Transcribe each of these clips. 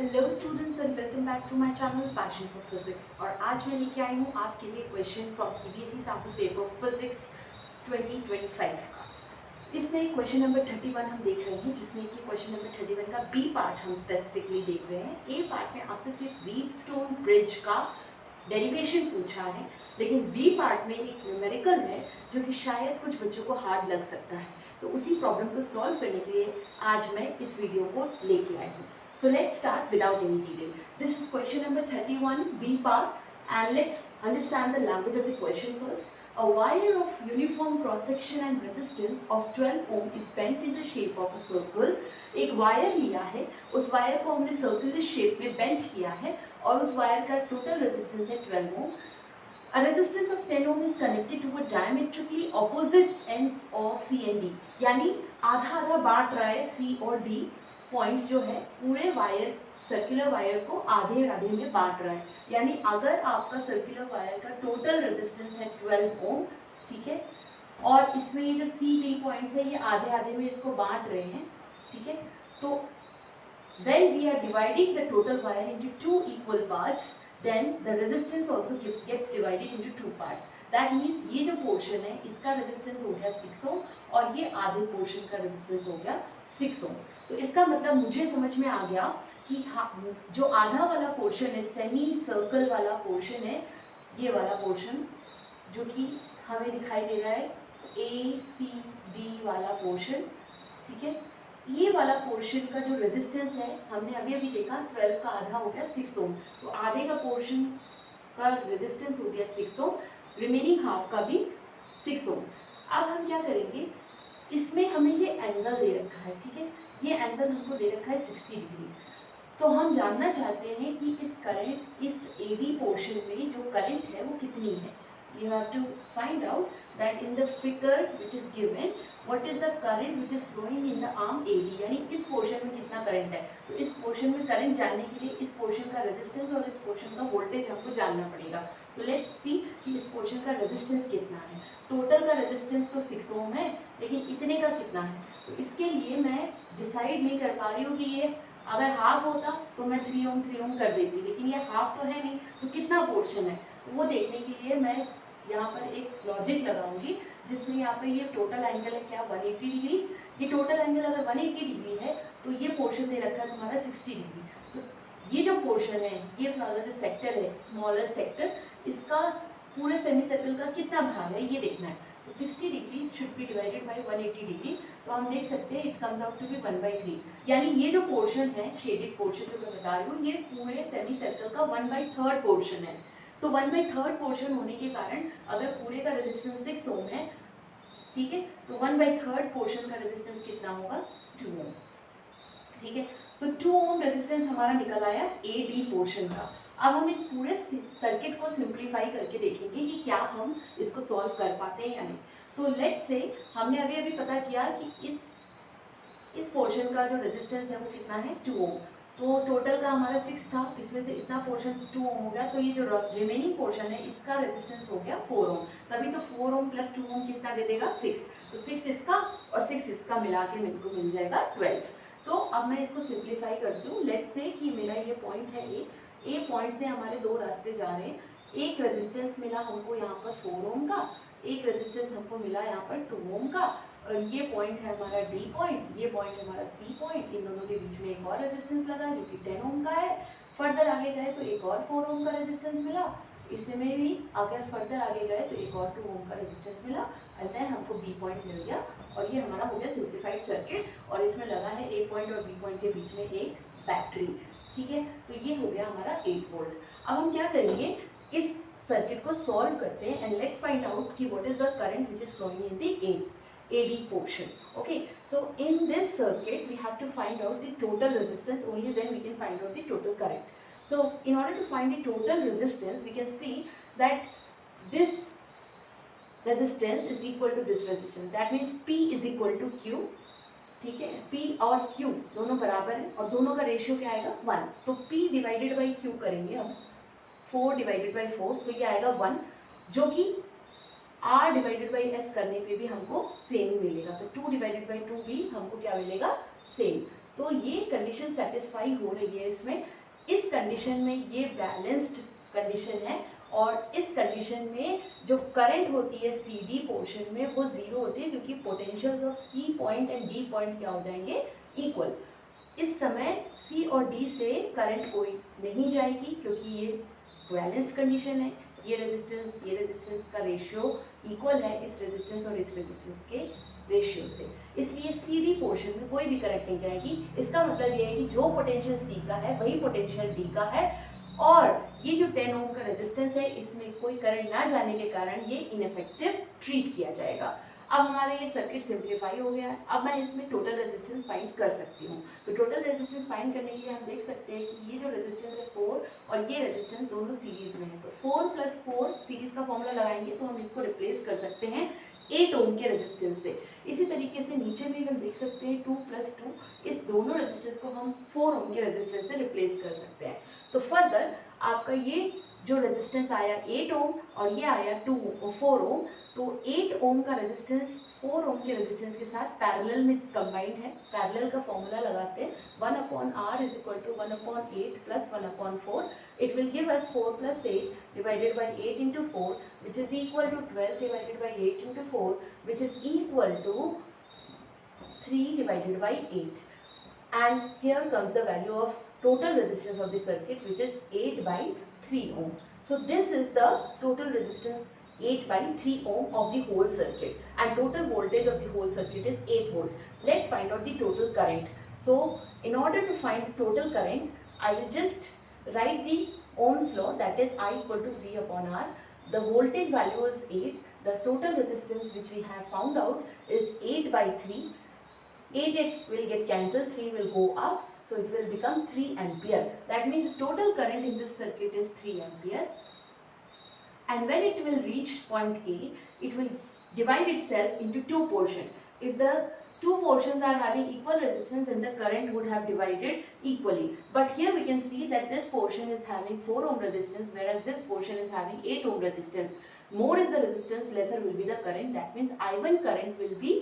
Hello students and welcome back to my channel passion for physics. और आज मैं लेके आई हूँ आपके लिए question from CBSE sample paper physics 2025 का। इसमें क्वेश्चन नंबर 31 हम देख रहे हैं, जिसमें कि क्वेश्चन नंबर 31 का बी पार्ट हम स्पेसिफिकली देख रहे हैं। ए पार्ट में आपसे सिर्फ व्हीटस्टोन ब्रिज का डेरिवेशन पूछा है, लेकिन बी पार्ट में एक न्यूमेरिकल है जो कि शायद कुछ बच्चों को हार्ड लग सकता है। तो उसी प्रॉब्लम को सॉल्व करने के लिए आज मैं इस वीडियो को लेके आई हूँ। So let's start without any delay. This is question number 31 B part, and let's understand the language of the question first. A wire of uniform cross section and resistance of 12 ohm is bent in the shape of a circle. एक wire लिया है, उस wire को हमने circular shape में bent किया है और उस वायर का टोटल रेजिस्टेंस है 12 ohm. A resistance of 10 ohm is connected to a diametrically opposite ends of C and D. यानी आधा आधा बांट रहा है C और D पॉइंट्स जो है पूरे वायर सर्कुलर वायर को आधे आधे में बांट रहा है। यानी अगर आपका सर्कुलर वायर का टोटल रेजिस्टेंस है 12 ओम, ठीक है, और इसमें ये जो सी डी पॉइंट्स है ये आधे आधे में इसको बांट रहे हैं, ठीक है। तो when we are dividing the total wire into two equal parts, then the resistance also gets divided into two parts. That means ये जो पोर्शन है इसका रेजिस्टेंस हो गया 6 ओम और ये आधे पोर्शन का रेजिस्टेंस हो गया 6 ओम। तो इसका मतलब मुझे समझ में आ गया कि जो आधा वाला पोर्शन है, सेमी सर्कल वाला पोर्शन है, ये वाला पोर्शन जो कि हमें दिखाई दे रहा है ए सी डी वाला पोर्शन, ठीक है, ये वाला पोर्शन का जो रेजिस्टेंस है हमने अभी अभी देखा 12 का आधा हो गया 6 ओम। तो आधे का पोर्शन का रेजिस्टेंस हो गया 6 ओम, रिमेनिंग हाफ का भी 6 ओम। अब हम क्या करेंगे, इसमें हमें ये एंगल दे रखा है, ठीक है, ये एंगल हमको दे रखा है 60 डिग्री। तो हम जानना चाहते हैं कि इस करंट, इस एडी पोर्शन में जो करंट है वो कितनी है। You have to find out that in the figure which is given, what is the current which is flowing in the arm AD, यानी इस पोर्शन में कितना करंट है। तो इस पोर्शन में करंट जानने के लिए इस पोर्शन का रेजिस्टेंस और इस पोर्शन का वोल्टेज हमको जानना पड़ेगा। तो लेट्स सी कि इस पोर्शन का रेजिस्टेंस कितना है। टोटल का रेजिस्टेंस तो 6 ओम है, लेकिन इतने का कितना है। तो इसके लिए मैं डिसाइड नहीं कर पा रही हूँ कि ये अगर हाफ होता तो मैं 3 ओम कर देती, लेकिन ये हाफ तो है नहीं, तो कितना पोर्शन है वो देखने के लिए मैं यहाँ पर एक लॉजिक लगाऊंगी, जिसमें यहाँ पर ये टोटल एंगल है क्या 180 डिग्री। ये टोटल एंगल अगर 180 डिग्री है तो ये पोर्शन दे रखा है तुम्हारा 60 डिग्री। तो ये जो पोर्शन है, ये वाला जो सेक्टर है, स्मॉलर सेक्टर, इसका पूरे सेमी सर्कल का कितना भाग है ये देखना है। तो 60 degree should be divided by 180 degree. तो हम देख सकते हैं it comes out to be 1/3। यानी ये जो पोर्शन है, शेडेड पोर्शन जो मैं बता रही हूँ, ये पूरे सेमी सर्कल का 1/3 पोर्शन है। तो 1/3 पोर्शन होने के कारण अगर पूरे का रेजिस्टेंस 6 ओम है, ठीक है, तो 1/3 पोर्शन का रेजिस्टेंस कितना होगा 2 ओम, ठीक है। सो 2 ओम रेजिस्टेंस हमारा निकल आया ए डी पोर्शन का। अब हम इस पूरे सर्किट को सिंप्लीफाई करके देखेंगे कि क्या हम इसको सॉल्व कर पाते हैं या नहीं। तो लेट्स से हमने अभी अभी पता किया कि इस पोर्शन का जो रेजिस्टेंस है वो कितना है 2 ओम। तो टोटल का हमारा 6 था, इसमें से इतना पोर्शन 2 ओम हो गया, तो ये जो रिमेनिंग पोर्शन है इसका रेजिस्टेंस हो गया 4 ओम। तभी तो 4 ओम प्लस 2 ओम कितना दे देगा 6। तो 6 इसका और 6 इसका मिला के मेरे को मिल जाएगा 12। तो अब मैं इसको सिंप्लीफाई करती हूँ। लेट्स से कि मेरा ये पॉइंट है ए पॉइंट से हमारे दो रास्ते जा रहे हैं। एक रेजिस्टेंस मिला हमको यहाँ पर 4 ओम का, एक रेजिस्टेंस हमको मिला यहाँ पर 2 ओम का, और ये पॉइंट है हमारा डी पॉइंट, ये पॉइंट है हमारा सी पॉइंट। इन दोनों के बीच में एक और रेजिस्टेंस लगा जो कि 10 ओम का है। फर्दर आगे गए तो एक और 4 ओम का रेजिस्टेंस मिला, इसमें भी अगर फर्दर आगे गए तो एक और 2 ओम का रेजिस्टेंस मिला, एंड देन हमको बी पॉइंट मिल गया। और ये हमारा हो गया सिंप्लीफाइड सर्किट, और इसमें लगा है ए पॉइंट और बी पॉइंट के बीच में एक बैटरी, ठीक है। तो ये हो गया हमारा 8 वोल्ट। अब हम क्या करेंगे, इस सर्किट को सॉल्व करते हैं, एंड लेट्स फाइंड आउट कि what is the current which is flowing in the AD portion. Okay, so in this circuit we have to find out the total resistance, only then we can find out the total current. So in order to find the total resistance, we can see that this resistance is equal to this resistance. That means P is equal to Q, ठीक है। P और Q दोनों बराबर हैं और दोनों का ratio क्या आएगा 1। तो P डिवाइडेड बाई Q करेंगे हम, 4 डिवाइडेड बाई 4, तो ये आएगा 1, जो कि R डिवाइडेड बाई S करने पे भी हमको सेम मिलेगा। तो 2 डिवाइडेड बाई 2 भी हमको क्या मिलेगा सेम। तो ये कंडीशन सेटिस्फाई हो रही है इसमें। इस कंडीशन में ये बैलेंस्ड कंडीशन है और इस कंडीशन में जो करंट होती है सी डी पोर्शन में वो जीरो होती है, क्योंकि potentials of C point and D point क्या हो जाएंगे, इक्वल। इस समय सी और डी से करंट कोई नहीं जाएगी क्योंकि ये बैलेंस्ड कंडीशन है। ये रेजिस्टेंस का रेशियो इक्वल है इस रेजिस्टेंस और इस रेजिस्टेंस के रेशियो से, इसलिए सी डी पोर्शन में कोई भी करंट नहीं जाएगी। इसका मतलब ये है कि जो पोटेंशियल सी का है वही पोटेंशियल डी का है, और ये जो 10 ओम का रेजिस्टेंस है इसमें कोई करंट ना जाने के कारण ये इनइफेक्टिव ट्रीट किया जाएगा। अब हमारा ये सर्किट सिंप्लीफाई हो गया है। अब मैं इसमें टोटल रेजिस्टेंस फाइंड कर सकती हूँ। तो टोटल रेजिस्टेंस फाइंड करने के लिए हम देख सकते हैं कि ये जो रेजिस्टेंस है 4 और ये रेजिस्टेंस दोनों सीरीज में है, तो 4 + 4 सीरीज का फॉर्मूला लगाएंगे तो हम इसको रिप्लेस कर सकते हैं 8 ओम के रेजिस्टेंस से। इसी तरीके से नीचे भी हम देख सकते हैं 2 + 2, इस दोनों रेजिस्टेंस को हम 4 ओम के रेजिस्टेंस से रिप्लेस कर सकते हैं। तो फर्दर आपका ये जो रेजिस्टेंस आया 8 ओम और ये आया 4 ओम, तो 8 ओम का रेजिस्टेंस 4 ओम के रेजिस्टेंस के साथ पैरेलल में कंबाइंड है। पैरेलल का फॉर्मूला लगाते हैं 1/r = 1/8 + 1/4। It will give us 4 + 8 divided by 8 into 4, which is equal to 12 divided by 8 into 4, which is equal to 3 divided by 8. And here comes the value of total resistance of the circuit, which is 8/3 ohm. So this is the total resistance 8/3 ohm of the whole circuit, and total voltage of the whole circuit is 8 volt. Let's find out the total current. So in order to find the total current, I will just write the Ohm's law, that is I = V/R. The voltage value is 8. The total resistance which we have found out is 8/3. 8 will get cancelled, 3 will go up, so it will become 3 ampere. That means total current in this circuit is 3 ampere. And when it will reach point A, it will divide itself into two portions. If the two portions are having equal resistance, then the current would have divided equally. But here we can see that this portion is having 4 ohm resistance, whereas this portion is having 8 ohm resistance. More is the resistance, lesser will be the current. That means I1 current will be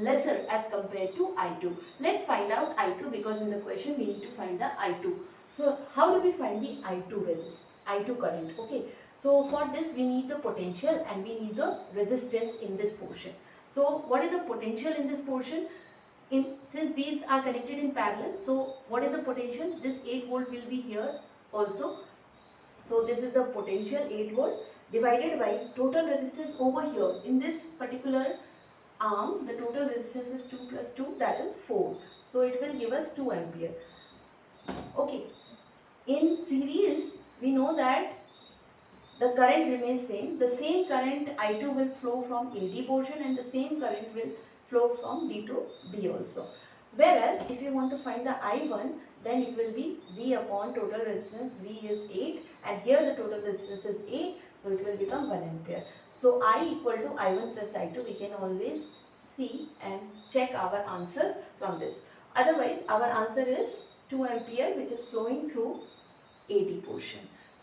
lesser as compared to I2. Let's find out I2, because in the question we need to find the I2. So how do we find the I2 current? Okay. So for this we need the potential and we need the resistance in this portion. So what is the potential in this portion? Since these are connected in parallel, so what is the potential? This 8 volt will be here also. So this is the potential 8 volt divided by total resistance over here. In this particular arm, the total resistance is 2 + 2, that is 4. So it will give us 2 ampere. Okay. In series, we know that the current remains same. The same current I2 will flow from AD portion and the same current will flow from D to B also. Whereas if you want to find the I1, then it will be V upon total resistance. V is 8 and here the total resistance is 8, so it will become 1 ampere. So I = I1 + I2, we can always see and check our answers from this. Otherwise our answer is 2 ampere, which is flowing through AD portion.